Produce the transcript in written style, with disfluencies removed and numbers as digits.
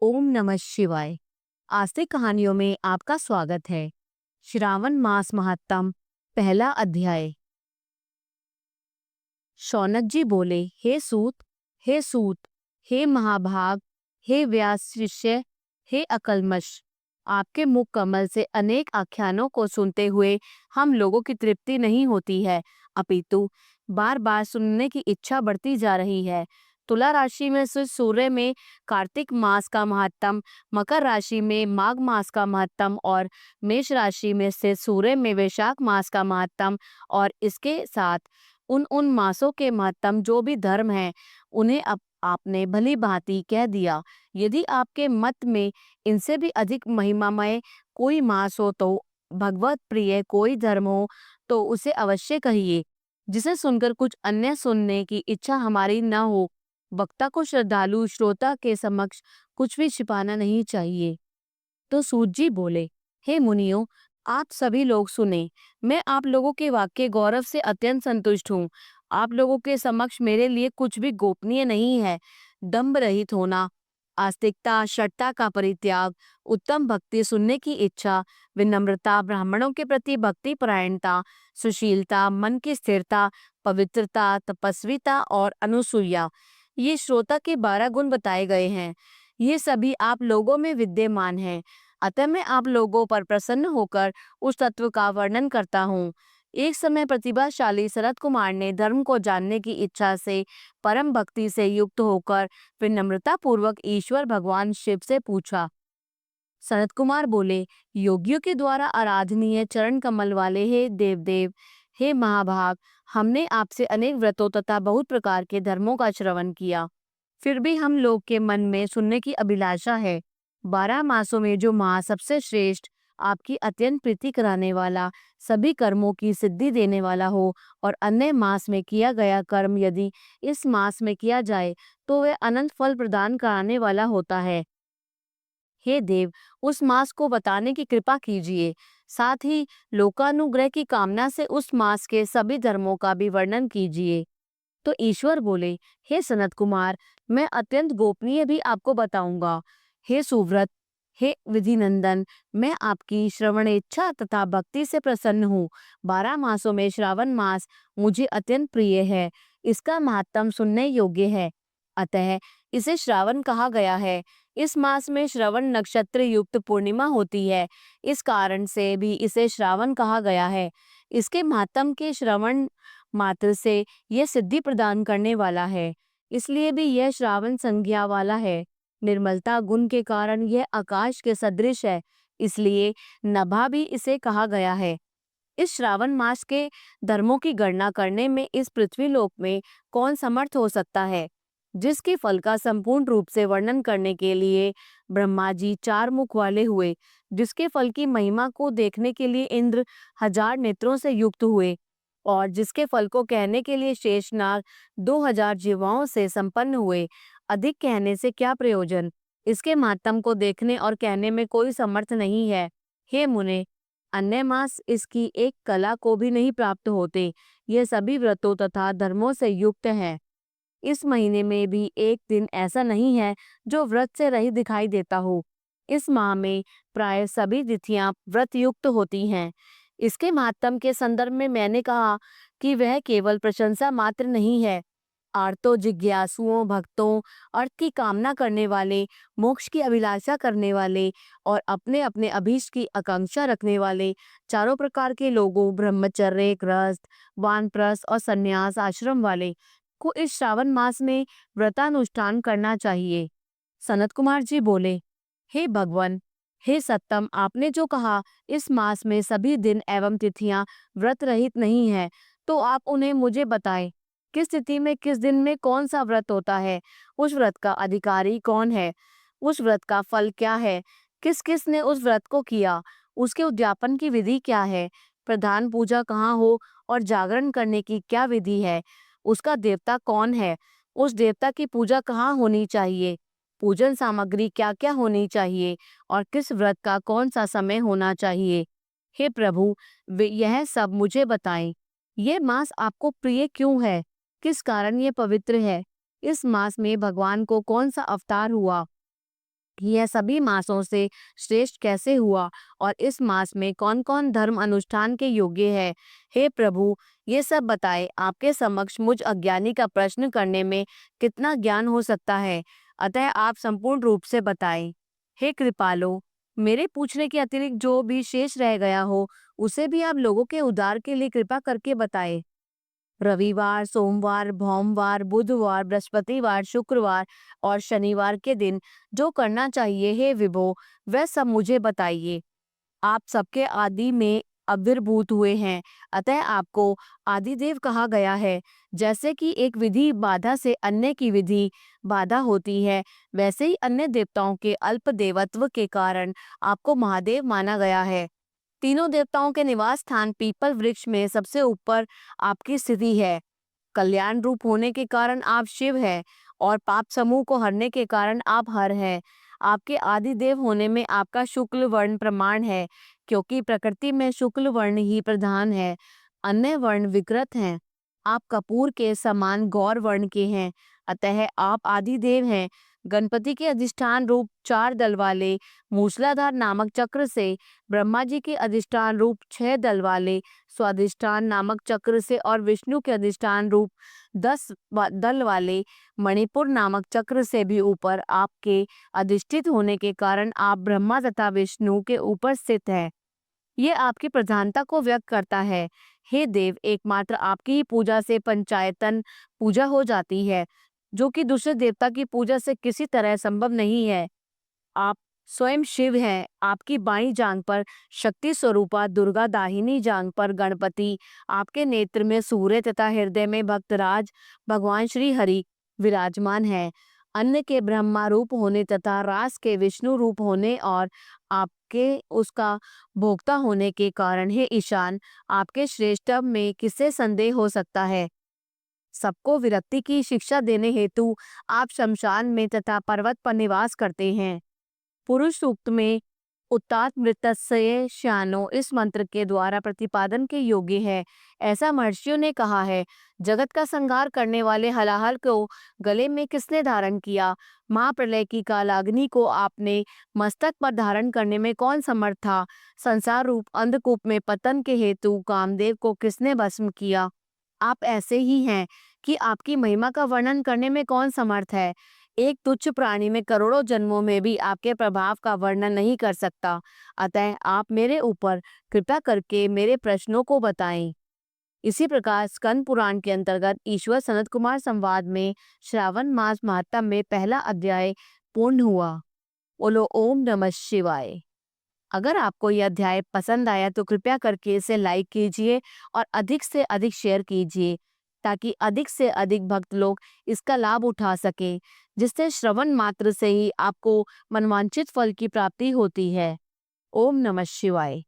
ओम नमः शिवाय। आस्तिक कहानियों में आपका स्वागत है। श्रावण मास महात्म, पहला अध्याय। शौनक जी बोले, हे सूत, हे सूत, हे महाभाग, हे व्यास शिष्य, हे अकल्मष, आपके मुख कमल से अनेक आख्यानों को सुनते हुए हम लोगों की तृप्ति नहीं होती है, अपितु बार बार सुनने की इच्छा बढ़ती जा रही है। तुला राशि में से सूर्य में कार्तिक मास का महत्तम, मकर राशि में माघ मास का महत्तम और मेष राशि में से सूर्य में वैशाख मास का महत्तम, और इसके साथ उन उन मासों के महत्तम जो भी धर्म हैं उन्हें अब आपने भली भांति कह दिया। यदि आपके मत में इनसे भी अधिक महिमामय कोई मास हो तो भगवत प्रिय कोई धर्म हो तो उसे अवश्य कहिए, जिसे सुनकर कुछ अन्य सुनने की इच्छा हमारी न हो। वक्ता को श्रद्धालु श्रोता के समक्ष कुछ भी छिपाना नहीं चाहिए। तो सूत जी बोले, हे मुनियों, आप सभी लोग सुने। मैं आप लोगों के वाक्य गौरव से अत्यंत संतुष्ट हूँ। आप लोगों के समक्ष मेरे लिए कुछ भी गोपनीय नहीं है। दंभ रहित होना, आस्तिकता, शठता का परित्याग, उत्तम भक्ति सुनने की इच्छा, विनम्रता, ब्राह्मणों के प्रति भक्ति परायणता, सुशीलता, मन की स्थिरता, पवित्रता, तपस्विता और अनुसूया, ये श्रोता के 12 गुण बताए गए हैं। ये सभी आप लोगों में विद्यमान हैं। अतः मैं आप लोगों पर प्रसन्न होकर उस तत्व का वर्णन करता हूँ। एक समय प्रतिभाशाली शरद कुमार ने धर्म को जानने की इच्छा से परम भक्ति से युक्त होकर विनम्रता पूर्वक ईश्वर भगवान शिव से पूछा। शरद कुमार बोले, योगियों के द्वारा आराधनीय चरण कमल वाले हे देवदेव, हे महाभाग, हमने आपसे अनेक व्रतों तथा बहुत प्रकार के धर्मों का श्रवण किया, फिर भी हम लोग के मन में सुनने की अभिलाषा है। 12 मासों में जो मास सबसे श्रेष्ठ, आपकी अत्यंत प्रीति कराने वाला, सभी कर्मों की सिद्धि देने वाला हो, और अन्य मास में किया गया कर्म यदि इस मास में किया जाए तो वह अनंत फल प्रदान कराने वाला होता है। हे देव, उस मास को बताने की कृपा कीजिए। साथ ही लोकानुग्रह की कामना से उस मास के सभी धर्मों का भी वर्णन कीजिए। तो ईश्वर बोले, हे सनत कुमार, मैं अत्यंत गोपनीय भी आपको बताऊंगा। हे सुव्रत, हे विधि नंदन, मैं आपकी श्रवणेच्छा तथा भक्ति से प्रसन्न हूँ। 12 मासों में श्रावण मास मुझे अत्यंत प्रिय है। इसका महात्म सुनने योग्य है, अतः इसे श्रावण कहा गया है। इस मास में श्रवण नक्षत्र युक्त पूर्णिमा होती है, इस कारण से भी इसे श्रावण कहा गया है। इसके महात्म के श्रवण मात्र से यह सिद्धि प्रदान करने वाला है, इसलिए भी यह श्रावण संज्ञा वाला है। निर्मलता गुण के कारण यह आकाश के सदृश है, इसलिए नभा भी इसे कहा गया है। इस श्रावण मास के धर्मों की गणना करने में इस पृथ्वी लोक में कौन समर्थ हो सकता है। जिसके फल का संपूर्ण रूप से वर्णन करने के लिए ब्रह्मा जी 4 मुख वाले हुए, जिसके फल की महिमा को देखने के लिए इंद्र 1000 नेत्रों से युक्त हुए, और जिसके फल को कहने के लिए शेषनाग 2000 जीवाओं से संपन्न हुए। अधिक कहने से क्या प्रयोजन, इसके मातम को देखने और कहने में कोई समर्थ नहीं है। हे मुने, अन्य मास इसकी एक कला को भी नहीं प्राप्त होते। यह सभी व्रतों तथा धर्मों से युक्त है। इस महीने में भी एक दिन ऐसा नहीं है जो व्रत से रहित दिखाई देता हो। इस माह में प्राय सभी तिथियां व्रत युक्त होती हैं। इसके महात्म के संदर्भ में मैंने कहा कि वह केवल प्रशंसा मात्र नहीं है। आर्तों, जिज्ञासुओं, भक्तों, अर्थ की कामना करने वाले, मोक्ष की अभिलाषा करने वाले और अपने अपने अभीष्ट की आकांक्षा रखने वाले चारों प्रकार के लोगों, ब्रह्मचर्य, गृहस्थ, वानप्रस्थ और संन्यास आश्रम वाले को इस श्रावण मास में व्रतानुष्ठान करना चाहिए। सनत कुमार जी बोले, हे भगवान, हे सत्तम, आपने जो कहा इस मास में सभी दिन एवं तिथियां व्रत रहित नहीं है, तो आप उन्हें मुझे बताएं। किस तिथि में किस दिन में कौन सा व्रत होता है, उस व्रत का अधिकारी कौन है, उस व्रत का फल क्या है, किस किस ने उस व्रत को किया, उसके उद्यापन की विधि क्या है, प्रधान पूजा कहाँ हो और जागरण करने की क्या विधि है, उसका देवता कौन है, उस देवता की पूजा कहाँ होनी चाहिए, पूजन सामग्री क्या क्या होनी चाहिए और किस व्रत का कौन सा समय होना चाहिए। हे प्रभु, यह सब मुझे बताएं। ये मास आपको प्रिय क्यों है, किस कारण ये पवित्र है, इस मास में भगवान को कौन सा अवतार हुआ, कि यह सभी मासों से श्रेष्ठ कैसे हुआ और इस मास में कौन कौन धर्म अनुष्ठान के योग्य है। हे प्रभु, ये सब बताए। आपके समक्ष मुझ अज्ञानी का प्रश्न करने में कितना ज्ञान हो सकता है, अतः आप संपूर्ण रूप से बताएं। हे कृपालो, मेरे पूछने के अतिरिक्त जो भी शेष रह गया हो उसे भी आप लोगों के उद्धार के लिए कृपा करके बताएं। रविवार, सोमवार, भौमवार, बुधवार, बृहस्पतिवार, शुक्रवार और शनिवार के दिन जो करना चाहिए, हे विभो, वह सब मुझे बताइए। आप सबके आदि में आविर्भूत हुए हैं, अतः आपको आदिदेव कहा गया है। जैसे कि एक विधि बाधा से अन्य की विधि बाधा होती है, वैसे ही अन्य देवताओं के अल्प देवत्व के कारण आपको महादेव माना गया है। तीनों देवताओं के निवास स्थान पीपल वृक्ष में सबसे ऊपर आपकी स्थिति है। कल्याण रूप होने के कारण आप शिव हैं और पाप समूह को हरने के कारण आप हर हैं। आपके आदि देव होने में आपका शुक्ल वर्ण प्रमाण है, क्योंकि प्रकृति में शुक्ल वर्ण ही प्रधान है, अन्य वर्ण विकृत हैं। आप कपूर के समान गौर वर्ण के हैं, अतः आप आदि देव हैं। गणपति के अधिष्ठान रूप 4 दल वाले मूसलाधार नामक चक्र से, ब्रह्मा जी के अधिष्ठान रूप 6 दल वाले स्वादिष्ठान नामक चक्र से और विष्णु के अधिष्ठान रूप 10 दल वाले मणिपुर नामक चक्र से भी ऊपर आपके अधिष्ठित होने के कारण आप ब्रह्मा तथा विष्णु के ऊपर स्थित है। ये आपकी प्रधानता को व्यक्त करता है। हे देव, एकमात्र आपकी ही पूजा से पंचायतन पूजा हो जाती है, जो कि दूसरे देवता की पूजा से किसी तरह संभव नहीं है। आप स्वयं शिव हैं। आपकी बाईं जांघ पर शक्ति स्वरूपा दुर्गा, दाहिनी जांघ पर गणपति, आपके नेत्र में सूर्य तथा हृदय में भक्तराज भगवान श्री हरि विराजमान है। अन्न के ब्रह्मा रूप होने तथा रास के विष्णु रूप होने और आपके उसका भोक्ता होने के कारण, हे ईशान, आपके श्रेष्ठत्व में किससे संदेह हो सकता है। सबको विरक्ति की शिक्षा देने हेतु आप शमशान में तथा पर्वत पर निवास करते हैं। पुरुष सूक्त में उत्तात मृतस्य श्यानो इस मंत्र के द्वारा प्रतिपादन के योग्य है। ऐसा महर्षियों ने कहा है। जगत का संहार करने वाले हलाहल को गले में किसने धारण किया? महाप्रलय की कालाग्नि को आपने मस्तक पर धारण करने में कौन समर्थ था? संसार रूप अंधकूप में पतन के हेतु कामदेव को किसने भस्म किया? आप ऐसे ही हैं कि आपकी महिमा का वर्णन करने में कौन समर्थ है? एक तुच्छ प्राणी में करोड़ों जन्मों में भी आपके प्रभाव का वर्णन नहीं कर सकता, अतः आप मेरे ऊपर कृपा करके मेरे प्रश्नों को बताएं। इसी प्रकार स्कंद पुराण के अंतर्गत ईश्वर सनत कुमार संवाद में श्रावण मास महात्म में पहला अध्याय पूर्ण हुआ। बोलो ओम नमः शिवाय। अगर आपको यह अध्याय पसंद आया तो कृपया करके इसे लाइक कीजिए और अधिक से अधिक शेयर कीजिए, ताकि अधिक से अधिक भक्त लोग इसका लाभ उठा सकें, जिससे श्रवण मात्र से ही आपको मनवांछित फल की प्राप्ति होती है। ओम नमः शिवाय।